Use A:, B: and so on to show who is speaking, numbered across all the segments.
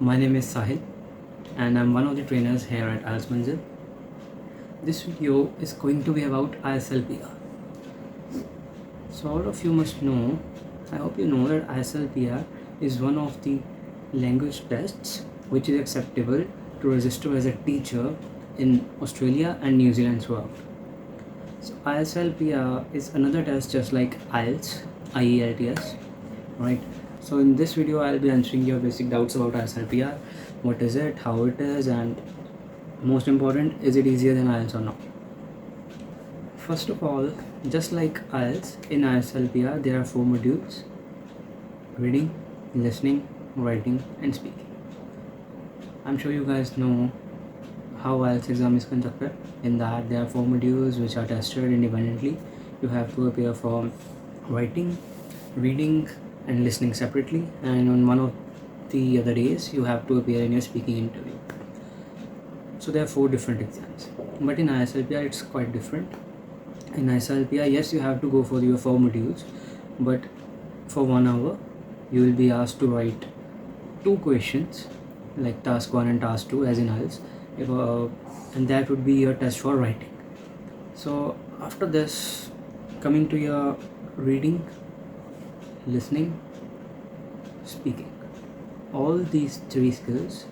A: My name is Sahil and I'm one of the trainers here at IELTS Manzil. This video is going to be about Islpr. So all of you must know, I hope you know that Islpr is one of the language tests which is acceptable to register as a teacher in Australia and New Zealand throughout. So Islpr is another test just like IELTS, IELTS, right? So in this video I'll be answering your basic doubts about Islpr. What is it, how it is, and most important, is it easier than IELTS or not? First of all, just like IELTS, in Islpr there are 4 modules: reading, listening, writing and speaking. I'm sure you guys know how IELTS exam is conducted. In that there are 4 modules which are tested independently. You have to appear for writing, reading and listening separately, and on one of the other days you have to appear in your speaking interview. So there are 4 different exams, but in Islpr it's quite different. In Islpr, yes, you have to go for your 4 modules, but for 1 hour you will be asked to write 2 questions, like task 1 and task 2 as in IELTS, and that would be your test for writing. So after this, coming to your reading, listening, speaking, all these 3 skills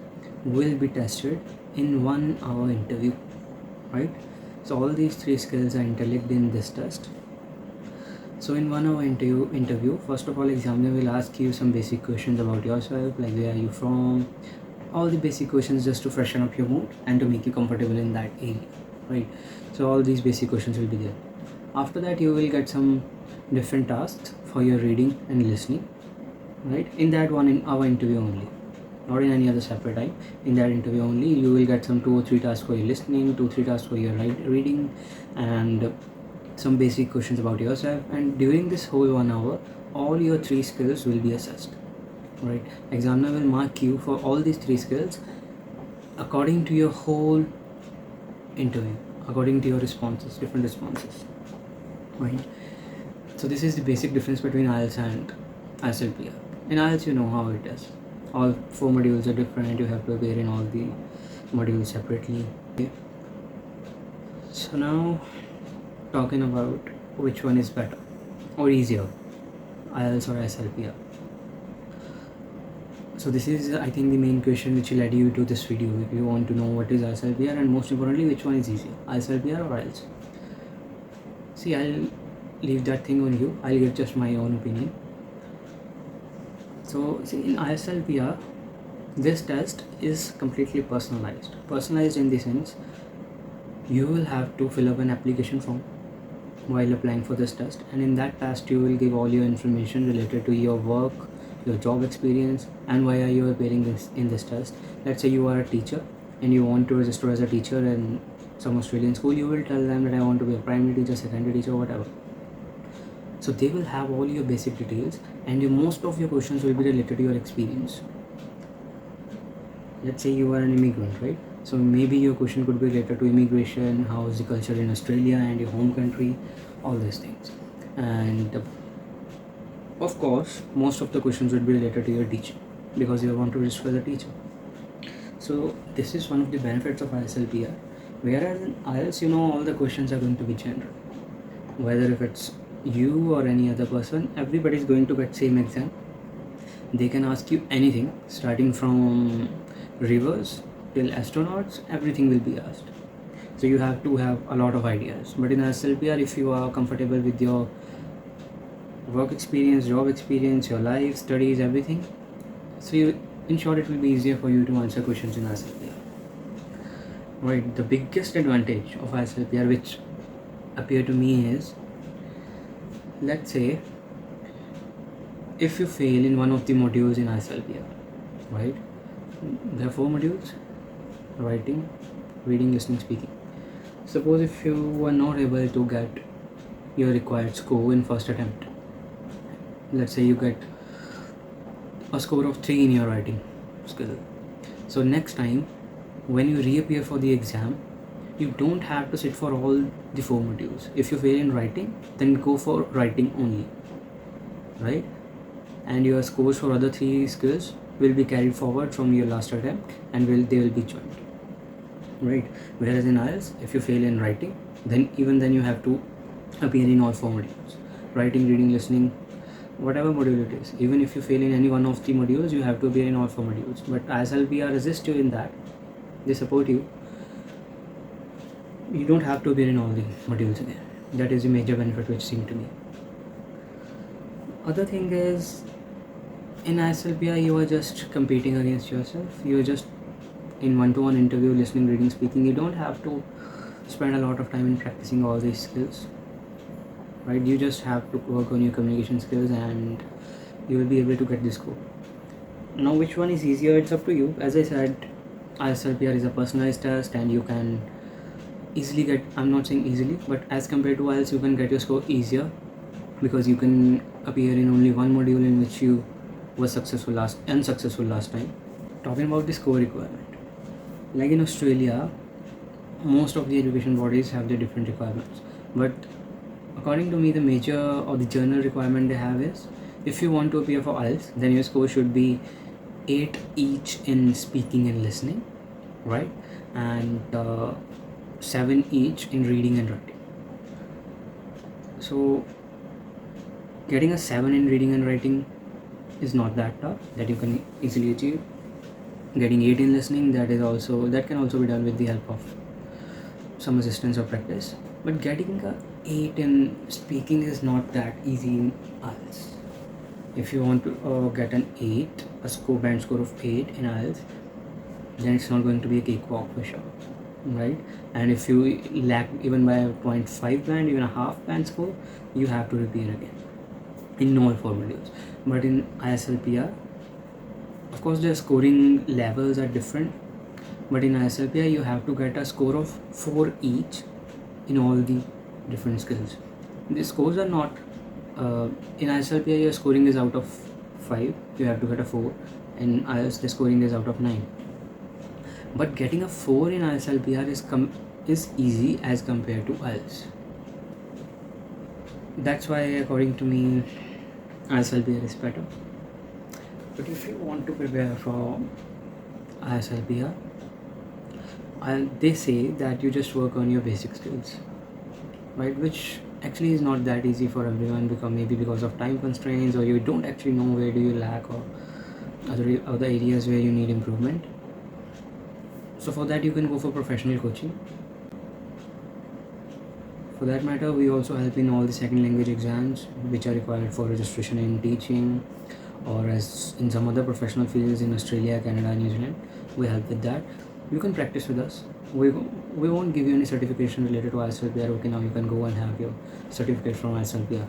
A: will be tested in 1 hour interview, right? So all these 3 skills are interlinked in this test. So in 1 hour interview, first of all, examiner will ask you some basic questions about yourself, like where are you from, all the basic questions just to freshen up your mood and to make you comfortable in that area, right? So all these basic questions will be there. After that, you will get some different tasks for your reading and listening, right? In that 1 hour interview only, not in any other separate time. In that interview only, you will get some 2 or 3 tasks for your listening, 2-3 tasks for your reading, and some basic questions about yourself. And during this whole 1 hour, all your 3 skills will be assessed, right? Examiner will mark you for all these 3 skills according to your whole interview, according to your responses, different responses, right? So this is the basic difference between IELTS and Islpr. In IELTS, you know how it is. All 4 modules are different. You have to appear in all the modules separately. Okay. So now, talking about which one is better or easier, IELTS or Islpr. So this is, I think, the main question which led you to this video. If you want to know what is Islpr, and most importantly, which one is easier, Islpr or IELTS. See, I'll leave that thing on you. I'll give just my own opinion. So see, in Islpr, this test is completely personalized. Personalized in the sense, you will have to fill up an application form while applying for this test, and in that test you will give all your information related to your work, your job experience, and why are you appearing in this test. Let's say you are a teacher and you want to register as a teacher in some Australian school. You will tell them that I want to be a primary teacher, secondary teacher, whatever. So they will have all your basic details, and most of your questions will be related to your experience. Let's say you are an immigrant, right? So maybe your question could be related to immigration, how is the culture in Australia and your home country, all these things. And of course, most of the questions would be related to your teaching, because you want to register as a teacher. So this is one of the benefits of Islpr. Whereas in IELTS, all the questions are going to be general. Whether if it's you or any other person, everybody is going to get same exam. They can ask you anything, starting from rivers till astronauts, everything will be asked. So you have to have a lot of ideas. But in Islpr, if you are comfortable with your work experience, job experience, your life, studies, everything, so in short, it will be easier for you to answer questions in Islpr. Right, the biggest advantage of Islpr, which appear to me, is, let's say, if you fail in one of the modules in Islpr, right? There are 4 modules: writing, reading, listening, speaking. Suppose if you were not able to get your required score in first attempt, let's say you get a score of 3 in your writing skill. So next time when you reappear for the exam, you don't have to sit for all the 4 modules. If you fail in writing, then go for writing only, right? And your scores for other 3 skills will be carried forward from your last attempt and they will be joined, right? Whereas in IELTS, if you fail in writing, then you have to appear in all 4 modules: writing, reading, listening, whatever module it is. Even if you fail in any one of the modules, you have to appear in all 4 modules. But Islpr assists you in that. They support you. You don't have to appear in all the modules again. That is the major benefit which seemed to me. Other thing is, in Islpr, you are just competing against yourself. You are just in one-to-one interview, listening, reading, speaking. You don't have to spend a lot of time in practicing all these skills, right? You just have to work on your communication skills and you will be able to get this score. Now, which one is easier? It's up to you. As I said, Islpr is a personalized test and you can easily get, I'm not saying easily, but as compared to IELTS, you can get your score easier because you can appear in only one module in which you were unsuccessful last time. Talking about the score requirement, like in Australia, most of the education bodies have their different requirements, but according to me, the major or the general requirement they have is, if you want to appear for IELTS, then your score should be 8 each in speaking and listening, right? And 7 each in reading and writing. So getting a 7 in reading and writing is not that tough, that you can easily achieve. Getting 8 in listening, that can also be done with the help of some assistance or practice. But getting a 8 in speaking is not that easy in IELTS. If you want to get an 8, a band score of 8 in IELTS, then it's not going to be a cakewalk for sure, right? And if you lack even by a 0.5 band, even a half band score, you have to repeat again in all 4 modules. But in Islpr, of course, the scoring levels are different, but in Islpr you have to get a score of 4 each in all the different skills. The scores are not in Islpr your scoring is out of 5, you have to get a 4. In IELTS the scoring is out of 9. But getting a 4 in Islpr is easy as compared to IELTS. That's why, according to me, Islpr is better. But if you want to prepare for Islpr, they say that you just work on your basic skills, right? Which actually is not that easy for everyone, because of time constraints, or you don't actually know where do you lack, or other areas where you need improvement. So for that you can go for professional coaching. For that matter, we also help in all the second language exams which are required for registration in teaching, or as in some other professional fields in Australia, Canada, New Zealand. We help with that. You can practice with us. We won't give you any certification related to Islpr. Okay, now you can go and have your certificate from Islpr.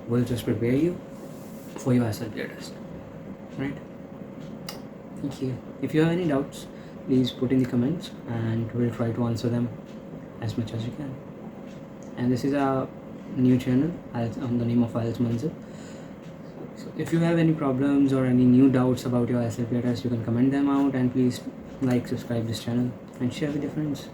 A: We'll just prepare you for your Islpr test, right? Thank you. If you have any doubts, please put in the comments and we'll try to answer them as much as we can. And this is a new channel on the name of IELTS Manzil. So if you have any problems or any new doubts about your Islpr test, you can comment them out, and please like, subscribe this channel and share with your friends.